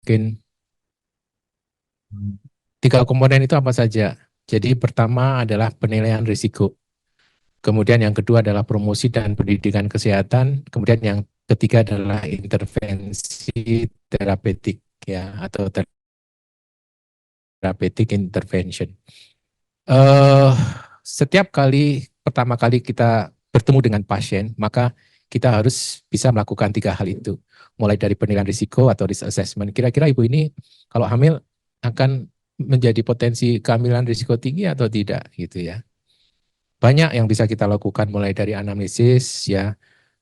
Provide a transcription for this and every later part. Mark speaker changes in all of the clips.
Speaker 1: mungkin tiga komponen itu apa saja. Jadi pertama adalah penilaian risiko. Kemudian yang kedua adalah promosi dan pendidikan kesehatan. Kemudian yang ketiga adalah intervensi terapeutik ya atau therapeutic intervention. eh Setiap kali pertama kali kita bertemu dengan pasien, maka kita harus bisa melakukan tiga hal itu. Mulai dari penilaian risiko atau risk assessment. Kira-kira ibu ini kalau hamil akan menjadi potensi kehamilan risiko tinggi atau tidak gitu ya. Banyak yang bisa kita lakukan mulai dari anamnesis ya,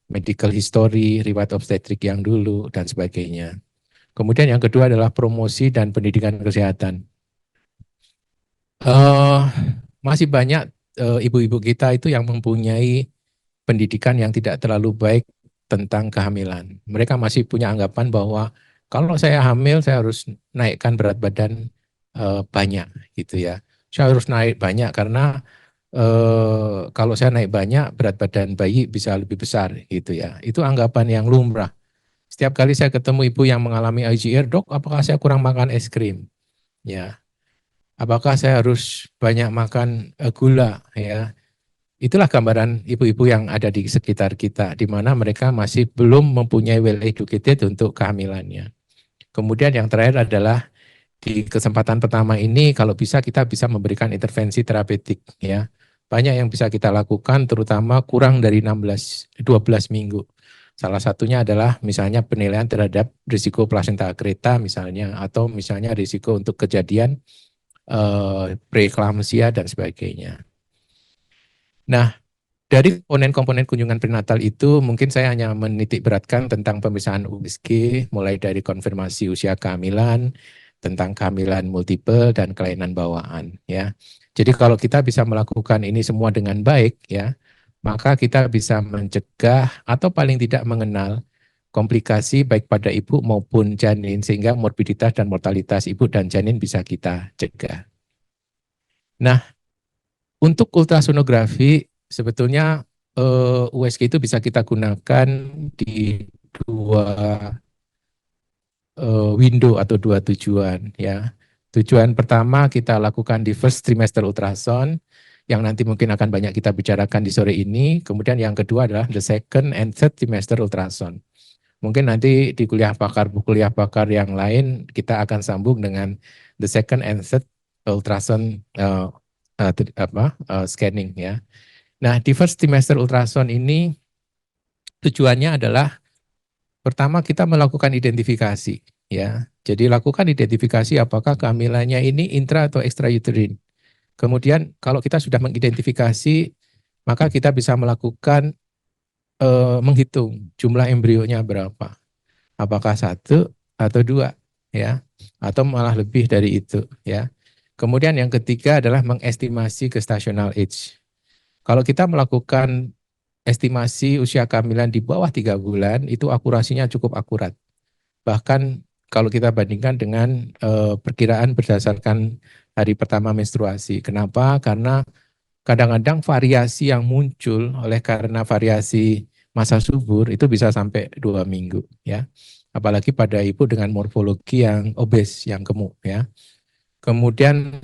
Speaker 1: medical history, riwayat obstetrik yang dulu dan sebagainya. Kemudian yang kedua adalah promosi dan pendidikan kesehatan. eh Masih banyak ibu-ibu kita itu yang mempunyai pendidikan yang tidak terlalu baik tentang kehamilan. Mereka masih punya anggapan bahwa kalau saya hamil, saya harus naikkan berat badan banyak, gitu ya. Saya harus naik banyak karena kalau saya naik banyak, berat badan bayi bisa lebih besar, gitu ya. Itu anggapan yang lumrah. Setiap kali saya ketemu ibu yang mengalami IGR, dok, apakah saya kurang makan es krim? Ya, apakah saya harus banyak makan gula? Ya, itulah gambaran ibu-ibu yang ada di sekitar kita, di mana mereka masih belum mempunyai well educated untuk kehamilannya. Kemudian yang terakhir adalah di kesempatan pertama ini, kalau bisa kita bisa memberikan intervensi terapeutik ya. Banyak yang bisa kita lakukan, terutama kurang dari 12 minggu. Salah satunya adalah misalnya penilaian terhadap risiko plasenta akreta misalnya, atau misalnya risiko untuk kejadian preeklamsia dan sebagainya. Nah, dari komponen-komponen kunjungan prenatal itu mungkin saya hanya menitik beratkan tentang pemeriksaan USG, mulai dari konfirmasi usia kehamilan, tentang kehamilan multiple dan kelainan bawaan ya. Jadi kalau kita bisa melakukan ini semua dengan baik ya, maka kita bisa mencegah atau paling tidak mengenal komplikasi baik pada ibu maupun janin sehingga morbiditas dan mortalitas ibu dan janin bisa kita cegah. Nah, untuk ultrasonografi sebetulnya USG itu bisa kita gunakan di dua window atau dua tujuan ya. Tujuan pertama kita lakukan di first trimester ultrasound yang nanti mungkin akan banyak kita bicarakan di sore ini. Kemudian yang kedua adalah the second and third trimester ultrasound. Mungkin nanti di kuliah pakar yang lain kita akan sambung dengan the second and third ultrasound scanning ya. Nah, di first trimester ultrasound ini tujuannya adalah pertama kita melakukan identifikasi ya. Jadi lakukan identifikasi apakah kehamilannya ini intra atau extrauterine. Kemudian kalau kita sudah mengidentifikasi, maka kita bisa melakukan menghitung jumlah embrionya berapa. Apakah satu atau dua ya, atau malah lebih dari itu ya. Kemudian yang ketiga adalah mengestimasi gestational age. Kalau kita melakukan estimasi usia kehamilan di bawah 3 bulan, itu akurasinya cukup akurat. Bahkan kalau kita bandingkan dengan perkiraan berdasarkan hari pertama menstruasi. Kenapa? Karena kadang-kadang variasi yang muncul oleh karena variasi masa subur itu bisa sampai 2 minggu ya. Apalagi pada ibu dengan morfologi yang obes, yang gemuk ya. Kemudian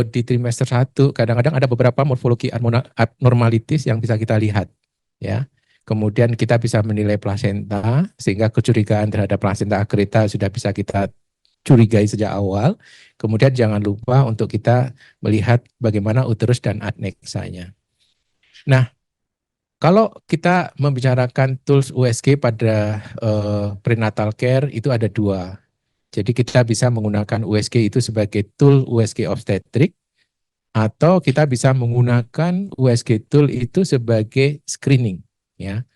Speaker 1: di trimester 1 kadang-kadang ada beberapa morfologi abnormalitis yang bisa kita lihat ya. Kemudian kita bisa menilai plasenta sehingga kecurigaan terhadap plasenta akreta sudah bisa kita curigai sejak awal. Kemudian jangan lupa untuk kita melihat bagaimana uterus dan adneksanya. Nah, kalau kita membicarakan tools USG pada prenatal care itu ada dua. Jadi kita bisa menggunakan USG itu sebagai tool USG obstetrik atau kita bisa menggunakan USG tool itu sebagai screening ya.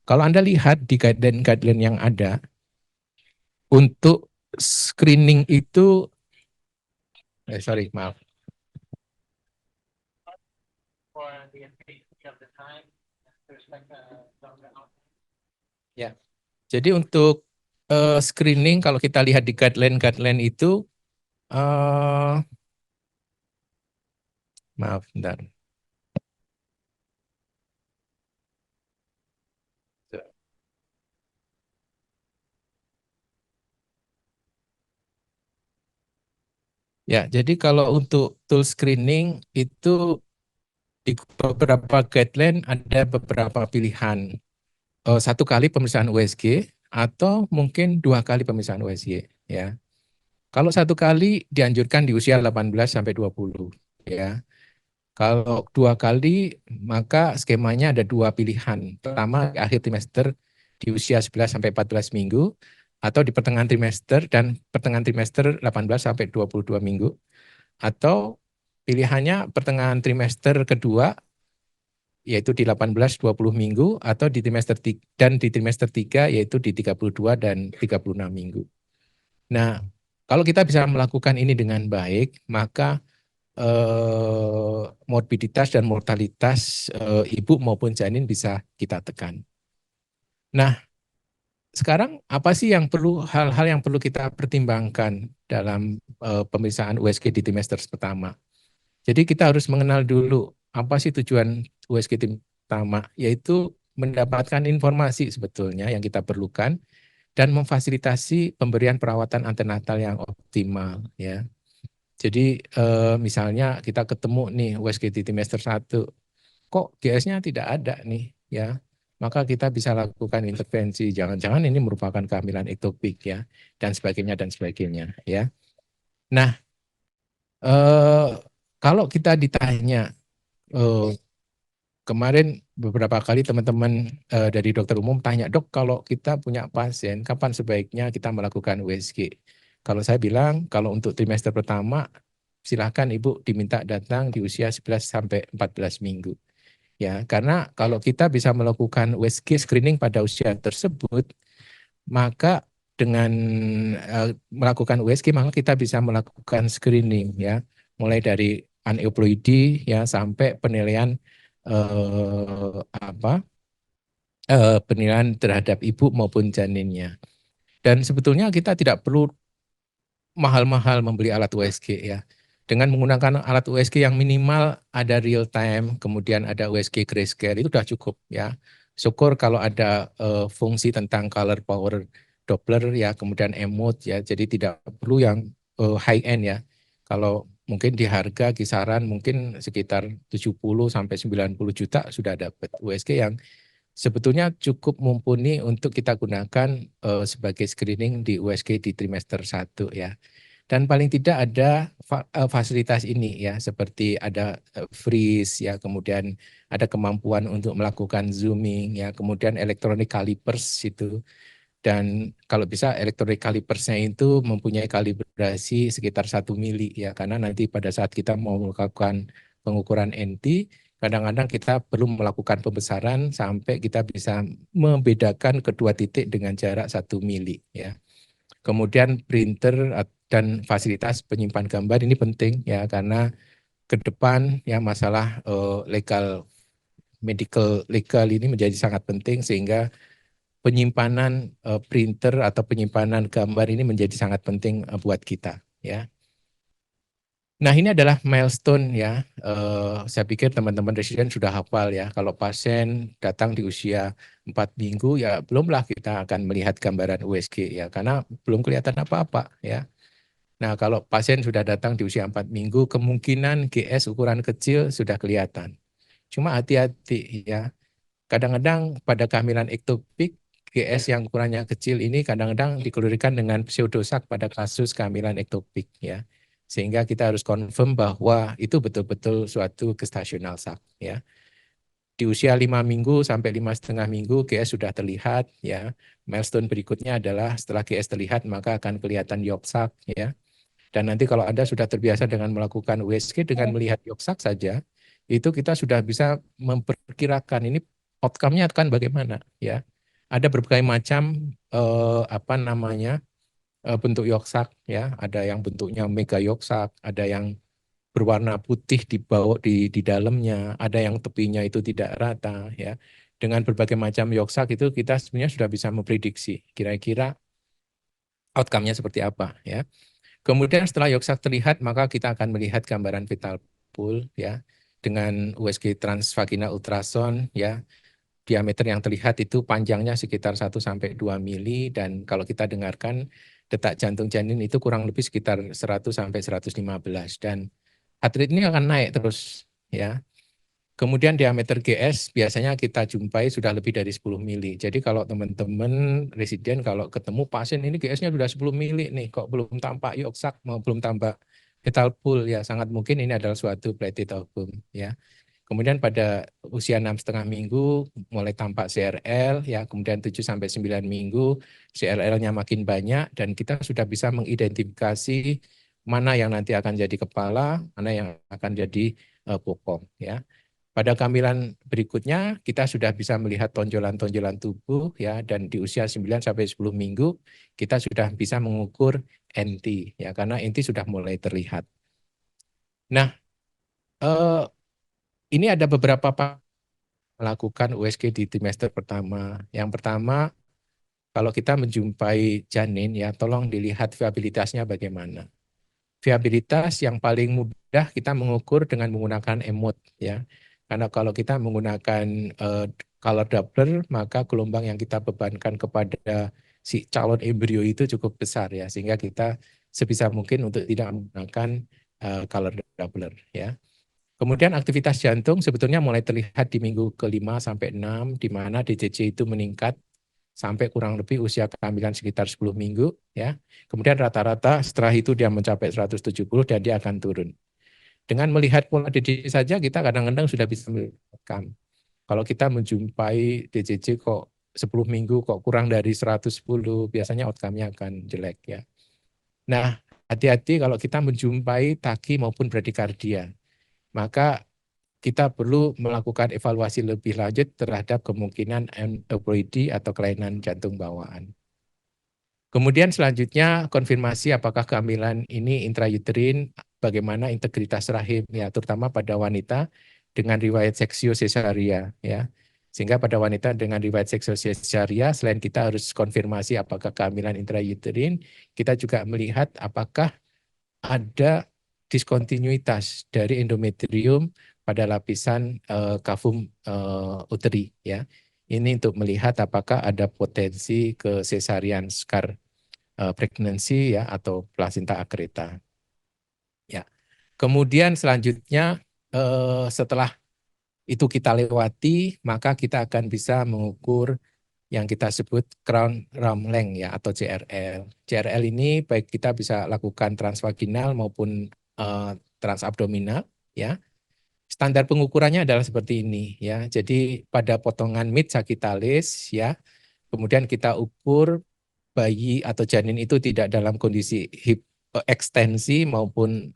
Speaker 1: Kalau Anda lihat di guideline-guideline yang ada untuk screening itu sorry, maaf. Ya. Jadi untuk screening kalau kita lihat di guideline-guideline itu maaf bentar. Ya, jadi kalau untuk tool screening itu di beberapa guideline ada beberapa pilihan. Satu kali pemeriksaan USG atau mungkin 2 kali pemeriksaan USG. Ya, kalau satu kali dianjurkan di usia 18 sampai 20. Ya, kalau 2 kali maka skemanya ada 2 pilihan. Pertama di akhir trimester di usia 11 sampai 14 minggu atau di pertengahan trimester dan pertengahan trimester 18 sampai 22 minggu. Atau pilihannya pertengahan trimester kedua yaitu di 18-20 minggu atau di trimester 3, dan di trimester 3 yaitu di 32 dan 36 minggu. Nah, kalau kita bisa melakukan ini dengan baik, maka morbiditas dan mortalitas ibu maupun janin bisa kita tekan. Nah, sekarang apa sih yang perlu, hal-hal yang perlu kita pertimbangkan dalam pemeriksaan USG di trimester pertama? Jadi kita harus mengenal dulu apa sih tujuan USG pertama, yaitu mendapatkan informasi sebetulnya yang kita perlukan dan memfasilitasi pemberian perawatan antenatal yang optimal, ya. Jadi misalnya kita ketemu nih USG di trimester 1, kok GS-nya tidak ada nih, ya. Maka kita bisa lakukan intervensi, jangan-jangan ini merupakan kehamilan ektopik, ya, dan sebagainya, ya. Nah, eh, kalau kita ditanya, eh, kemarin beberapa kali teman-teman dari dokter umum tanya, dok, kalau kita punya pasien, kapan sebaiknya kita melakukan USG? Kalau saya bilang, kalau untuk trimester pertama, silakan ibu diminta datang di usia 11 sampai 14 minggu. Ya, karena kalau kita bisa melakukan USG screening pada usia tersebut, maka dengan melakukan USG maka kita bisa melakukan screening, ya, mulai dari aneuploidi ya sampai penilaian apa penilaian terhadap ibu maupun janinnya. Dan sebetulnya kita tidak perlu mahal-mahal membeli alat USG, ya. Dengan menggunakan alat USG yang minimal ada real time, kemudian ada USG grayscale, itu sudah cukup, ya. Syukur kalau ada fungsi tentang color power Doppler, ya, kemudian emot, ya. Jadi tidak perlu yang high end, ya. Kalau mungkin di harga kisaran mungkin sekitar 70 sampai 90 juta sudah dapat USG yang sebetulnya cukup mumpuni untuk kita gunakan sebagai screening di USG di trimester 1, ya. Dan paling tidak ada fasilitas ini, ya, seperti ada freeze, ya, kemudian ada kemampuan untuk melakukan zooming, ya, kemudian electronic calipers itu. Dan kalau bisa electronic calipersnya itu mempunyai kalibrasi sekitar 1 mili, ya, karena nanti pada saat kita mau melakukan pengukuran NT, kadang-kadang kita perlu melakukan pembesaran sampai kita bisa membedakan kedua titik dengan jarak 1 mili, ya. Kemudian printer dan fasilitas penyimpan gambar ini penting, ya, karena ke depan, ya, masalah medical legal ini menjadi sangat penting sehingga penyimpanan printer atau penyimpanan gambar ini menjadi sangat penting buat kita, ya. Nah, ini adalah milestone, ya. Saya pikir teman-teman residen sudah hafal, ya. Kalau pasien datang di usia 4 minggu, ya belumlah kita akan melihat gambaran USG, ya, karena belum kelihatan apa-apa, ya. Nah, kalau pasien sudah datang di usia 4 minggu, kemungkinan GS ukuran kecil sudah kelihatan. Cuma hati-hati, ya. Kadang-kadang pada kehamilan ektopik, GS yang ukurannya kecil ini kadang-kadang dikeluarkan dengan pseudosak pada kasus kehamilan ektopik, ya. Sehingga kita harus confirm bahwa itu betul-betul suatu gestational sac, ya. Di usia 5 minggu sampai 5,5 minggu GS sudah terlihat, ya. Milestone berikutnya adalah setelah GS terlihat maka akan kelihatan yolk sac, ya. Dan nanti kalau Anda sudah terbiasa dengan melakukan USG dengan melihat yolk saja, itu kita sudah bisa memperkirakan ini outcome-nya akan bagaimana, ya. Ada berbagai macam apa namanya bentuk yolk, ya. Ada yang bentuknya mega yolk, ada yang berwarna putih di bawah di dalamnya, ada yang tepinya itu tidak rata, ya. Dengan berbagai macam yolk itu kita sebenarnya sudah bisa memprediksi kira-kira outcome-nya seperti apa, ya. Kemudian setelah yolk terlihat, maka kita akan melihat gambaran fetal pool, ya, dengan USG transvaginal ultrasound, ya. Diameter yang terlihat itu panjangnya sekitar 1 sampai 2 mili, dan kalau kita dengarkan detak jantung janin itu kurang lebih sekitar 100 sampai 115 dan heart rate ini akan naik terus ya. Kemudian diameter GS biasanya kita jumpai sudah lebih dari 10 mili. Jadi kalau teman-teman residen kalau ketemu pasien ini GS-nya sudah 10 mili nih, kok belum tampak yoksak, mau belum tampak fetal pool, ya sangat mungkin ini adalah suatu platelet ovum ya. Kemudian pada usia 6,5 minggu mulai tampak CRL ya, kemudian 7 sampai 9 minggu CRL-nya makin banyak dan kita sudah bisa mengidentifikasi mana yang nanti akan jadi kepala, mana yang akan jadi bokong ya. Pada kehamilan berikutnya kita sudah bisa melihat tonjolan-tonjolan tubuh ya, dan di usia 9 sampai 10 minggu kita sudah bisa mengukur NT ya, karena NT sudah mulai terlihat. Nah, ini ada beberapa melakukan USG di trimester pertama. Yang pertama, kalau kita menjumpai janin ya, tolong dilihat viabilitasnya bagaimana. Viabilitas yang paling mudah kita mengukur dengan menggunakan emot ya. Karena kalau kita menggunakan color Doppler, maka gelombang yang kita bebankan kepada si calon embrio itu cukup besar ya, sehingga kita sebisa mungkin untuk tidak menggunakan color Doppler ya. Kemudian aktivitas jantung sebetulnya mulai terlihat di minggu ke-5 sampai 6, di mana DCC itu meningkat sampai kurang lebih usia kehamilan sekitar 10 minggu ya. Kemudian rata-rata setelah itu dia mencapai 170 dan dia akan turun. Dengan melihat pola DCC saja kita kadang-kadang sudah bisa melihat. Kalau kita menjumpai DCC kok 10 minggu kok kurang dari 110, biasanya outcome-nya akan jelek ya. Nah, hati-hati kalau kita menjumpai taki maupun bradikardia. Maka kita perlu melakukan evaluasi lebih lanjut terhadap kemungkinan aneuploidy atau kelainan jantung bawaan. Kemudian selanjutnya konfirmasi apakah kehamilan ini intrauterin, bagaimana integritas rahim ya, terutama pada wanita dengan riwayat seksio cesaria ya. Sehingga pada wanita dengan riwayat seksio cesaria selain kita harus konfirmasi apakah kehamilan intrauterin, kita juga melihat apakah ada diskontinuitas dari endometrium pada lapisan kavum uteri ya. Ini untuk melihat apakah ada potensi ke cesarean scar pregnancy ya atau placenta accreta. Ya. Kemudian selanjutnya setelah itu kita lewati, maka kita akan bisa mengukur yang kita sebut crown ram length ya atau CRL. CRL ini baik kita bisa lakukan transvaginal maupun transabdominal ya. Standar pengukurannya adalah seperti ini ya. Jadi pada potongan mid sagittalis ya, kemudian kita ukur bayi atau janin itu tidak dalam kondisi hip ekstensi maupun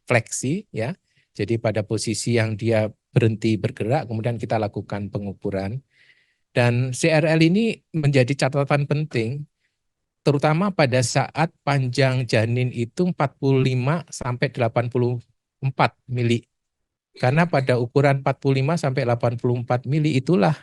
Speaker 1: fleksi ya. Jadi pada posisi yang dia berhenti bergerak, kemudian kita lakukan pengukuran. Dan CRL ini menjadi catatan penting, terutama pada saat panjang janin itu 45 sampai 84 mili. Karena pada ukuran 45 sampai 84 mili itulah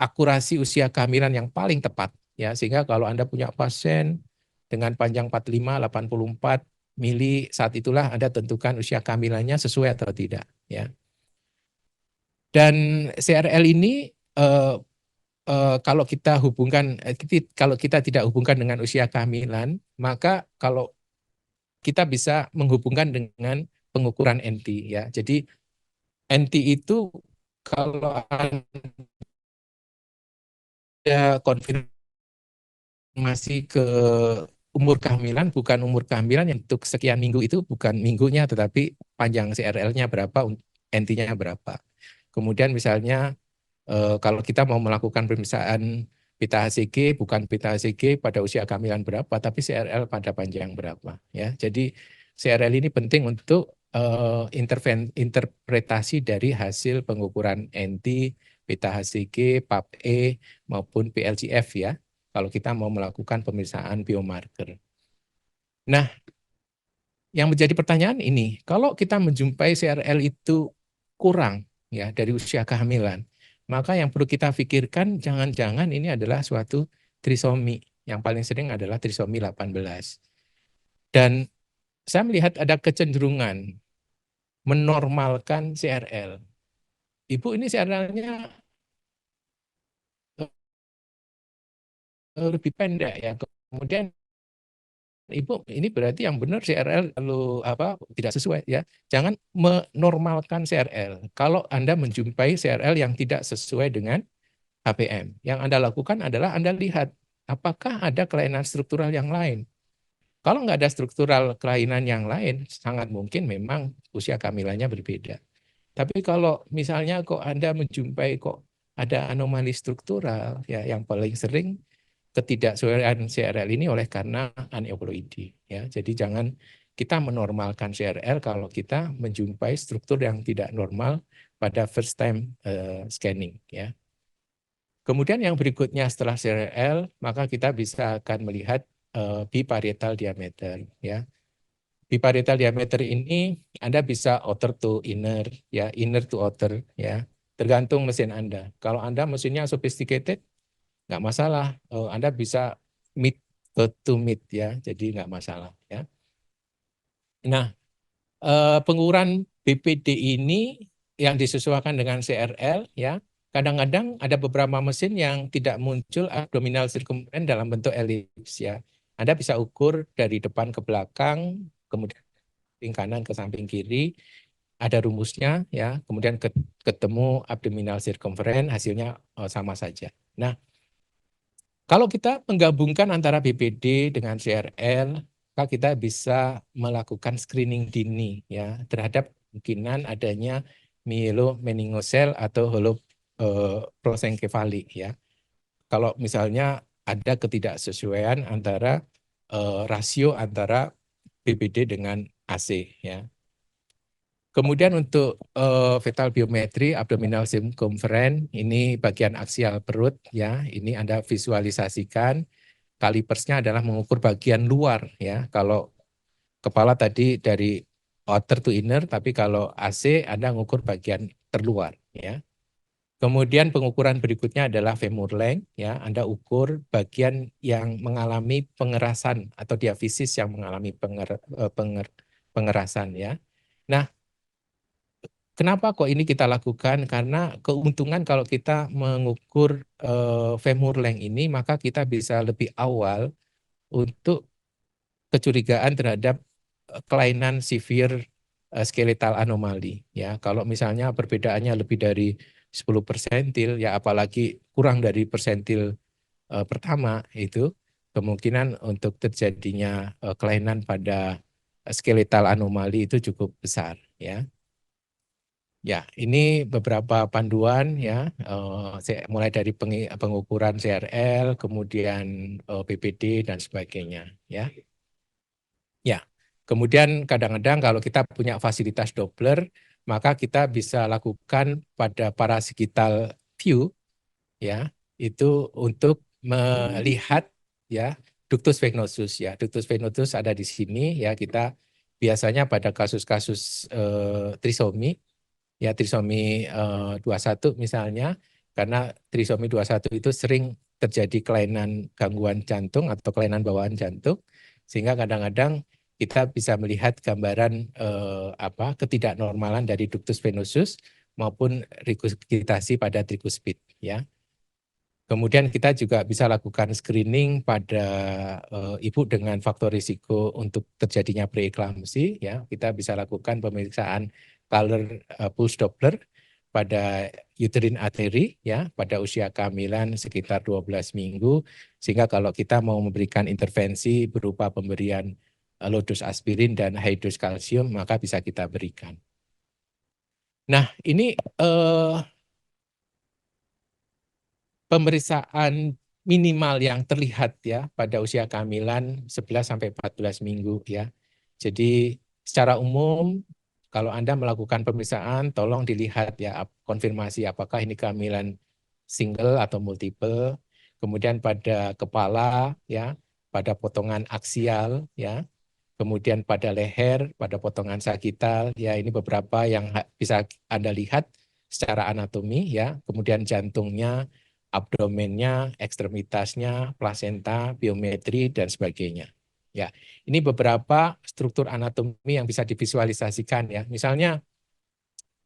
Speaker 1: akurasi usia kehamilan yang paling tepat ya, sehingga kalau Anda punya pasien dengan panjang 45 84 mili, saat itulah Anda tentukan usia kehamilannya sesuai atau tidak ya. Dan CRL ini kalau kita hubungkan kalau kita tidak hubungkan dengan usia kehamilan, maka kalau kita bisa menghubungkan dengan pengukuran NT ya. Jadi NT itu kalau ada konfirmasi ke umur kehamilan, bukan umur kehamilan yang untuk sekian minggu itu bukan minggunya, tetapi panjang CRL-nya berapa, NT-nya berapa. Kemudian misalnya kalau kita mau melakukan pemeriksaan pita HCG, bukan pita HCG pada usia kehamilan berapa, tapi CRL pada panjang berapa. Ya, jadi CRL ini penting untuk interpretasi dari hasil pengukuran NT, pita HCG, PAP-E maupun PLGF ya. Kalau kita mau melakukan pemeriksaan biomarker. Nah, yang menjadi pertanyaan ini, kalau kita menjumpai CRL itu kurang ya dari usia kehamilan, maka yang perlu kita pikirkan jangan-jangan ini adalah suatu trisomi. Yang paling sering adalah trisomi 18. Dan saya melihat ada kecenderungan menormalkan CRL. Ibu ini CRL-nya lebih pendek ya. Kemudian Ibu, ini berarti yang benar CRL lalu apa tidak sesuai ya. Jangan menormalkan CRL. Kalau Anda menjumpai CRL yang tidak sesuai dengan HPM, yang Anda lakukan adalah Anda lihat apakah ada kelainan struktural yang lain. Kalau nggak ada struktural kelainan yang lain, sangat mungkin memang usia kehamilannya berbeda. Tapi kalau misalnya kok Anda menjumpai kok ada anomali struktural, ya yang paling sering ketidaksesuaian CRL ini oleh karena aneuploidi. Ya, jadi jangan kita menormalkan CRL kalau kita menjumpai struktur yang tidak normal pada first time scanning. Ya. Kemudian yang berikutnya setelah CRL, maka kita bisa akan melihat biparietal diameter. Ya. Biparietal diameter ini Anda bisa outer to inner, ya, inner to outer, ya, tergantung mesin Anda. Kalau Anda mesinnya sophisticated, nggak masalah. Anda bisa mid to mid, ya, jadi nggak masalah, ya. Nah, pengukuran BPD ini yang disesuaikan dengan CRL, ya, kadang-kadang ada beberapa mesin yang tidak muncul abdominal circumference dalam bentuk elips, ya. Anda bisa ukur dari depan ke belakang, kemudian samping kanan ke samping kiri, ada rumusnya ya, kemudian ketemu abdominal circumference, hasilnya sama saja. Nah, kalau kita menggabungkan antara BPD dengan CRL, maka kita bisa melakukan screening dini ya terhadap kemungkinan adanya myelomeningocele atau holoprosenkefalik ya. Kalau misalnya ada ketidaksesuaian antara rasio antara BPD dengan AC ya. Kemudian untuk fetal biometri abdominal circumference ini bagian aksial perut ya. Ini Anda visualisasikan kalipersnya adalah mengukur bagian luar ya. Kalau kepala tadi dari outer to inner, tapi kalau AC Anda mengukur bagian terluar ya. Kemudian pengukuran berikutnya adalah femur length ya. Anda ukur bagian yang mengalami pengerasan atau diafisis yang mengalami pengerasan ya. Nah, kenapa kok ini kita lakukan? Karena keuntungan kalau kita mengukur femur length ini, maka kita bisa lebih awal untuk kecurigaan terhadap kelainan severe skeletal anomali. Ya, kalau misalnya perbedaannya lebih dari 10 persentil, ya apalagi kurang dari persentil pertama itu, kemungkinan untuk terjadinya kelainan pada skeletal anomali itu cukup besar. Ya. Ya, ini beberapa panduan ya, mulai dari pengukuran CRL, kemudian PPD dan sebagainya. Ya, ya. Kemudian kadang-kadang kalau kita punya fasilitas Doppler, maka kita bisa lakukan pada parasigital view, ya, itu untuk melihat ya ductus venosus ya. Ductus venosus ada di sini ya. Kita biasanya pada kasus-kasus trisomi ya trisomi 21 misalnya, karena trisomi 21 itu sering terjadi kelainan gangguan jantung atau kelainan bawaan jantung, sehingga kadang-kadang kita bisa melihat gambaran ketidaknormalan dari ductus venosus maupun regurgitasi pada tricuspid ya. Kemudian kita juga bisa lakukan screening pada ibu dengan faktor risiko untuk terjadinya preeklamsi ya. Kita bisa lakukan pemeriksaan color pulse Doppler pada uterine artery ya pada usia kehamilan sekitar 12 minggu, sehingga kalau kita mau memberikan intervensi berupa pemberian low dose aspirin dan high dose kalsium maka bisa kita berikan. Nah, ini pemeriksaan minimal yang terlihat ya pada usia kehamilan 11 sampai 14 minggu ya. Jadi secara umum kalau Anda melakukan pemeriksaan tolong dilihat ya konfirmasi apakah ini kehamilan single atau multiple. Kemudian pada kepala ya, pada potongan aksial ya. Kemudian pada leher, pada potongan sagital ya, ini beberapa yang bisa Anda lihat secara anatomi ya. Kemudian jantungnya, abdomennya, ekstremitasnya, plasenta, biometri, dan sebagainya. Ya, ini beberapa struktur anatomi yang bisa divisualisasikan ya. Misalnya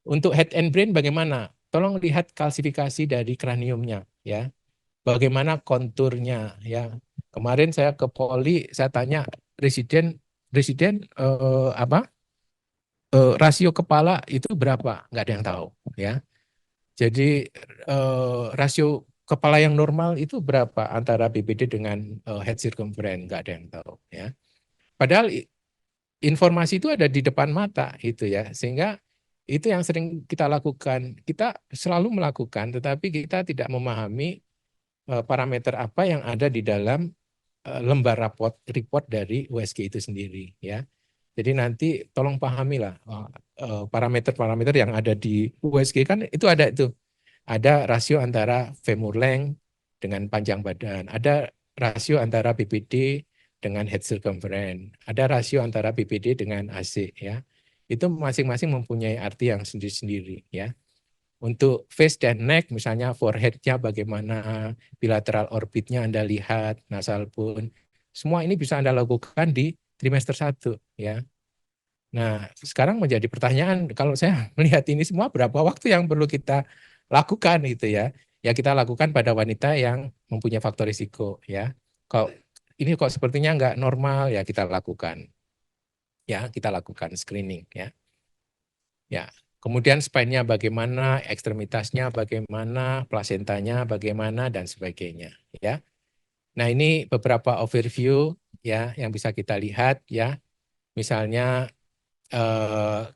Speaker 1: untuk head and brain bagaimana? Tolong lihat kalsifikasi dari kraniumnya ya. bagaimana konturnya ya. Kemarin saya ke Poli, saya tanya residen residen rasio kepala itu berapa? Nggak ada yang tahu ya. Jadi rasio kepala yang normal itu berapa antara BPD dengan head circumference? Nggak ada yang tahu ya. Padahal informasi itu ada di depan mata itu ya, sehingga itu yang sering kita lakukan. Kita selalu melakukan, tetapi kita tidak memahami parameter apa yang ada di dalam lembar report dari USG itu sendiri ya. Jadi nanti tolong pahamilah parameter-parameter yang ada di USG kan itu ada itu. Ada rasio antara femur length dengan panjang badan, ada rasio antara BPD dengan head circumference, ada rasio antara BPD dengan AC ya. Itu masing-masing mempunyai arti yang sendiri-sendiri ya. Untuk face dan neck, misalnya forehead-nya bagaimana, bilateral orbitnya Anda lihat, nasal pun, semua ini bisa Anda lakukan di trimester 1 ya. Nah, sekarang menjadi pertanyaan, kalau saya melihat ini semua berapa waktu yang perlu kita lakukan itu ya. Ya kita lakukan pada wanita yang mempunyai faktor risiko ya. Kalau ini kok sepertinya nggak normal ya kita lakukan. Ya, kita lakukan screening ya. Ya. Kemudian spine-nya bagaimana, ekstremitasnya bagaimana, plasentanya bagaimana dan sebagainya ya. Nah, ini beberapa overview ya yang bisa kita lihat ya. Misalnya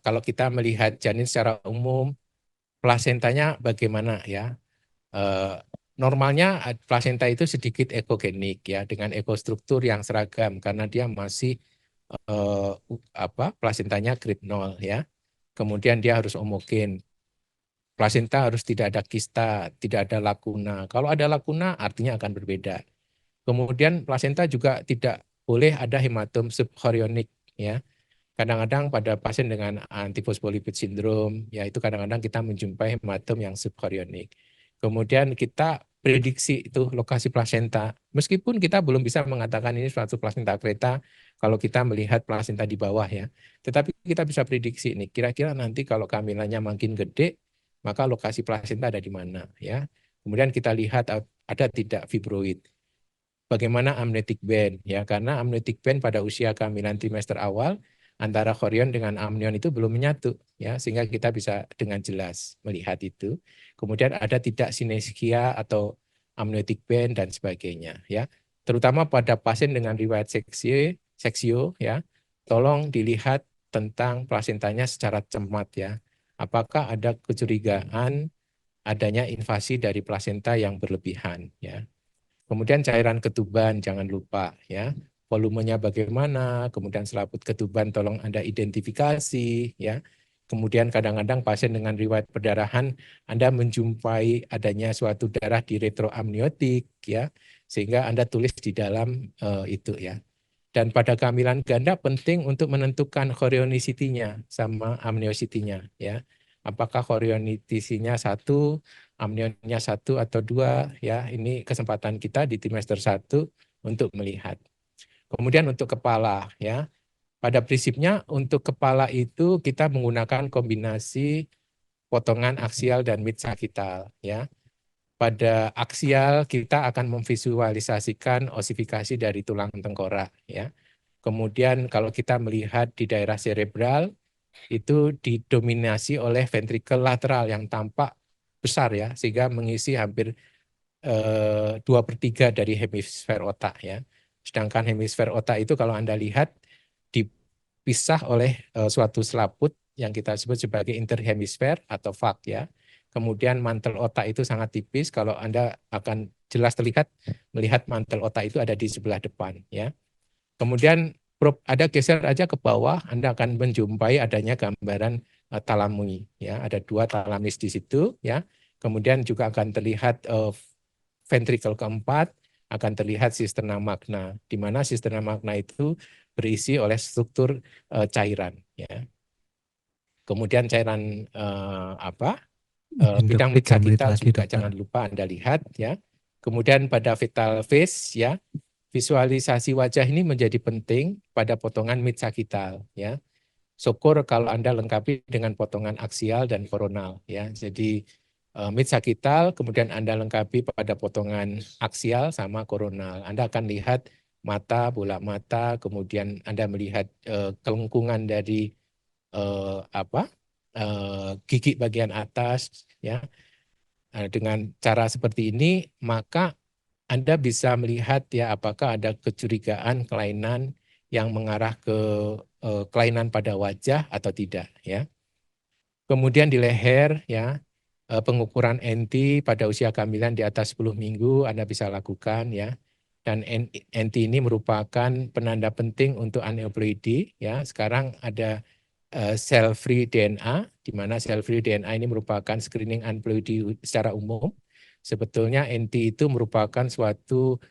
Speaker 1: kalau kita melihat janin secara umum, plasentanya bagaimana ya? Normalnya plasenta itu sedikit ekogenik ya, dengan ekostruktur yang seragam karena dia masih plasentanya grade 0 ya. Kemudian dia harus homogen. Plasenta harus tidak ada kista, tidak ada lakuna. Kalau ada lakuna artinya akan berbeda. Kemudian plasenta juga tidak boleh ada hematom subchorionik ya. Kadang-kadang pada pasien dengan antifosfolipid syndrome, ya itu kadang-kadang kita menjumpai hematom yang subchorionik. Kemudian kita prediksi itu lokasi plasenta. Meskipun kita belum bisa mengatakan ini suatu plasenta kreta kalau kita melihat plasenta di bawah ya. Tetapi kita bisa prediksi nih, kira-kira nanti kalau kehamilannya makin gede, maka lokasi plasenta ada di mana ya. Kemudian kita lihat ada tidak fibroid. Bagaimana amniotic band ya, karena amniotic band pada usia kehamilan trimester awal antara chorion dengan amnion itu belum menyatu ya, sehingga kita bisa dengan jelas melihat itu. Kemudian ada tidak sineskia atau amniotic band dan sebagainya ya. Terutama pada pasien dengan riwayat seksio ya, tolong dilihat tentang plasentanya secara cermat ya. Apakah ada kecurigaan adanya invasi dari plasenta yang berlebihan ya. Kemudian cairan ketuban jangan lupa ya. Volumenya bagaimana, kemudian selaput ketuban tolong Anda identifikasi ya. Kemudian kadang-kadang pasien dengan riwayat perdarahan Anda menjumpai adanya suatu darah di retroamniotik ya, sehingga Anda tulis di dalam itu ya. Dan pada kehamilan ganda penting untuk menentukan chorionicity-nya sama amniosity-nya ya. Apakah chorionicity-nya 1, amnionnya 1 atau 2 ya. Ini kesempatan kita di trimester 1 untuk melihat. Kemudian untuk kepala ya. Pada prinsipnya untuk kepala itu kita menggunakan kombinasi potongan aksial dan mid-sagittal ya. Pada aksial kita akan memvisualisasikan osifikasi dari tulang tengkorak ya. Kemudian kalau kita melihat di daerah cerebral itu didominasi oleh ventricle lateral yang tampak besar ya, sehingga mengisi hampir 2/3 dari hemisfer otak ya. Sedangkan hemisfer otak itu kalau Anda lihat dipisah oleh suatu selaput yang kita sebut sebagai interhemisfer atau VAC ya. Kemudian mantel otak itu sangat tipis, kalau Anda akan jelas terlihat melihat mantel otak itu ada di sebelah depan ya. Kemudian ada geser aja ke bawah, Anda akan menjumpai adanya gambaran talamui ya, ada 2 talamis di situ ya. Kemudian juga akan terlihat ventricle keempat, akan terlihat cisterna magna, di mana cisterna magna itu berisi oleh struktur cairan ya. Kemudian cairan bidang mitsagital juga jangan lupa Anda lihat ya. Kemudian pada fetal phase ya, visualisasi wajah ini menjadi penting pada potongan mid-sagittal ya. Syukur kalau Anda lengkapi dengan potongan aksial dan koronal ya. Jadi mid sagital, kemudian Anda lengkapi pada potongan aksial sama koronal. Anda akan lihat mata, bola mata, kemudian Anda melihat kelengkungan dari gigi bagian atas, ya. Dengan cara seperti ini, maka Anda bisa melihat ya apakah ada kecurigaan kelainan yang mengarah ke kelainan pada wajah atau tidak, ya. Kemudian di leher, ya, pengukuran NT pada usia kehamilan di atas 10 minggu Anda bisa lakukan, ya. Dan NT ini merupakan penanda penting untuk aneuploidi, ya. Sekarang ada cell free DNA, di mana cell free DNA ini merupakan screening aneuploidi secara umum. Sebetulnya NT itu merupakan suatu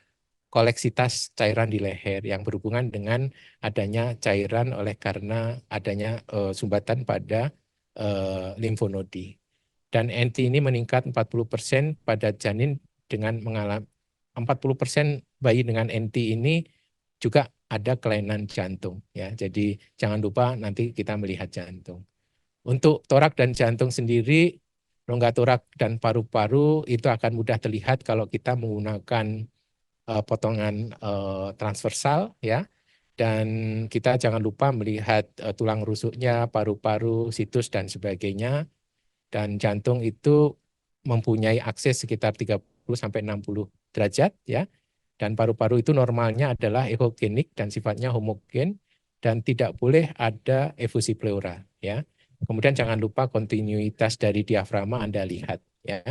Speaker 1: koleksitas cairan di leher yang berhubungan dengan adanya cairan oleh karena adanya sumbatan pada limfonodi. Dan NT ini meningkat 40% pada janin dengan mengalami 40% bayi dengan NT ini juga ada kelainan jantung, ya. Jadi jangan lupa nanti kita melihat jantung. Untuk torak dan jantung sendiri, rongga torak dan paru-paru itu akan mudah terlihat kalau kita menggunakan potongan transversal, ya. Dan kita jangan lupa melihat tulang rusuknya, paru-paru, situs dan sebagainya. Dan jantung itu mempunyai akses sekitar 30 sampai 60 derajat, ya. Dan paru-paru itu normalnya adalah ekogenik dan sifatnya homogen dan tidak boleh ada efusi pleura, ya. Kemudian jangan lupa kontinuitas dari diafragma Anda lihat, ya.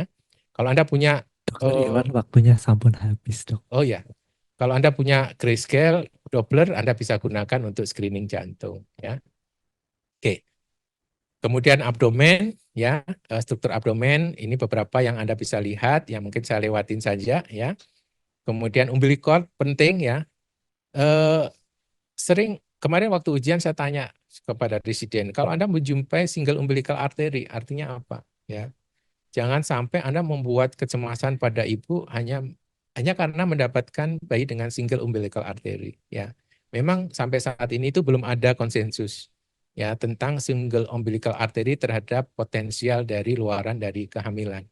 Speaker 1: Kalau Anda punya
Speaker 2: Dokter Iwan, waktunya sampun habis, Dok.
Speaker 1: oh ya, kalau Anda punya grayscale Doppler, Anda bisa gunakan untuk screening jantung, ya. Oke. Kemudian abdomen, ya, struktur abdomen ini beberapa yang Anda bisa lihat, yang mungkin saya lewatin saja, ya. Kemudian umbilical penting, ya. Eh, Sering kemarin waktu ujian saya tanya kepada residen, kalau Anda menjumpai single umbilical artery, artinya apa? Ya, jangan sampai Anda membuat kecemasan pada ibu hanya karena mendapatkan bayi dengan single umbilical artery. Ya, memang sampai saat ini itu belum ada konsensus ya tentang single umbilical artery terhadap potensial dari luaran dari kehamilan.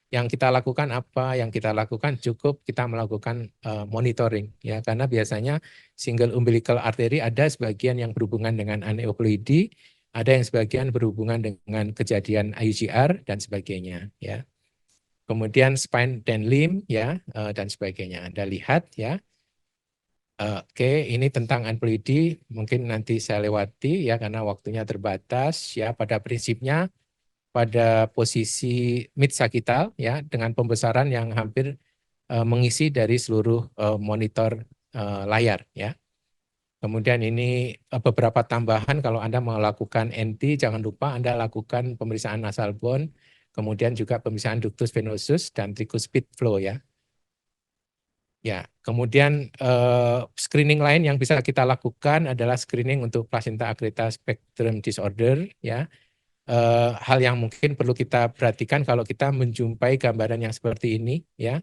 Speaker 1: Yang kita lakukan apa? Yang kita lakukan cukup kita melakukan monitoring, ya, karena biasanya single umbilical artery ada sebagian yang berhubungan dengan aneuploidi, ada yang sebagian berhubungan dengan kejadian IUCR dan sebagainya, ya. Kemudian spine dan limb, ya, dan sebagainya. Anda lihat, ya. Oke, ini tentang aneuploidi mungkin nanti saya lewati ya karena waktunya terbatas, ya. Pada prinsipnya pada posisi mid sagital, ya, dengan pembesaran yang hampir mengisi dari seluruh monitor layar, ya. Kemudian ini beberapa tambahan kalau Anda melakukan NT, jangan lupa Anda lakukan pemeriksaan nasal bone, kemudian juga pemeriksaan ductus venosus dan tricuspid flow, ya. Ya, kemudian screening lain yang bisa kita lakukan adalah screening untuk placenta accreta spectrum disorder, ya. Hal yang mungkin perlu kita perhatikan kalau kita menjumpai gambaran yang seperti ini, ya,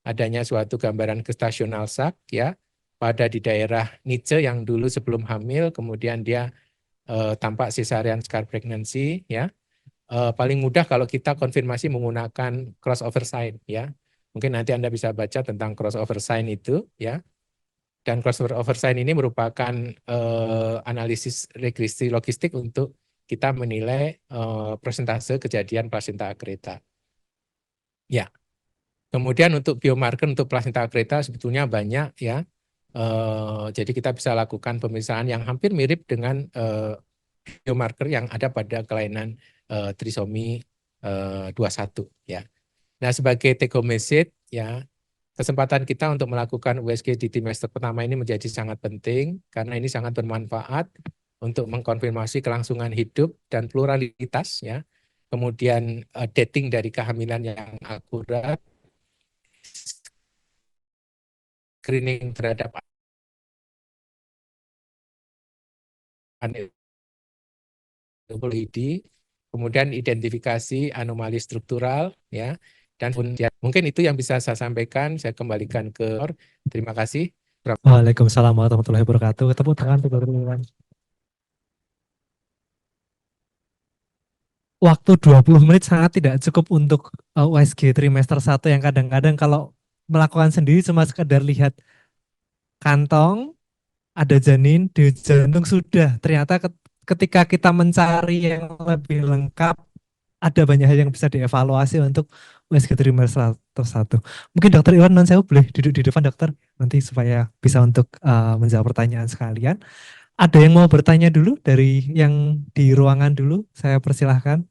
Speaker 1: adanya suatu gambaran gestational sac, ya, pada di daerah Nice yang dulu sebelum hamil, kemudian dia tampak cesarean scar pregnancy, ya. Paling mudah kalau kita konfirmasi menggunakan crossover sign, ya. Mungkin nanti Anda bisa baca tentang crossover sign itu, ya. Dan crossover sign ini merupakan analisis regresi logistik untuk kita menilai persentase kejadian placenta accreta. Ya, kemudian untuk biomarker untuk placenta accreta sebetulnya banyak, ya. Jadi kita bisa lakukan pemeriksaan yang hampir mirip dengan biomarker yang ada pada kelainan trisomi 21, ya. Nah, sebagai take home message, ya, kesempatan kita untuk melakukan USG di trimester pertama ini menjadi sangat penting karena ini sangat bermanfaat untuk mengkonfirmasi kelangsungan hidup dan pluralitas, ya. Kemudian dating dari kehamilan yang akurat, screening terhadap aneuploidi, kemudian identifikasi anomali struktural, ya. Dan ya, mungkin itu yang bisa saya sampaikan. Saya kembalikan ke terima kasih.
Speaker 2: Waalaikumsalam warahmatullahi wabarakatuh. Tepuk tangan, Dokter Iwan. waktu 20 menit sangat tidak cukup untuk USG trimester 1 yang kadang-kadang kalau melakukan sendiri cuma sekedar lihat kantong, ada janin, di jantung sudah. Ternyata ketika kita mencari yang lebih lengkap, ada banyak hal yang bisa dievaluasi untuk USG trimester 1. Mungkin Dokter Iwan non saya boleh duduk di depan dokter nanti supaya bisa untuk menjawab pertanyaan sekalian. Ada yang mau bertanya dulu dari yang di ruangan dulu? Saya persilahkan.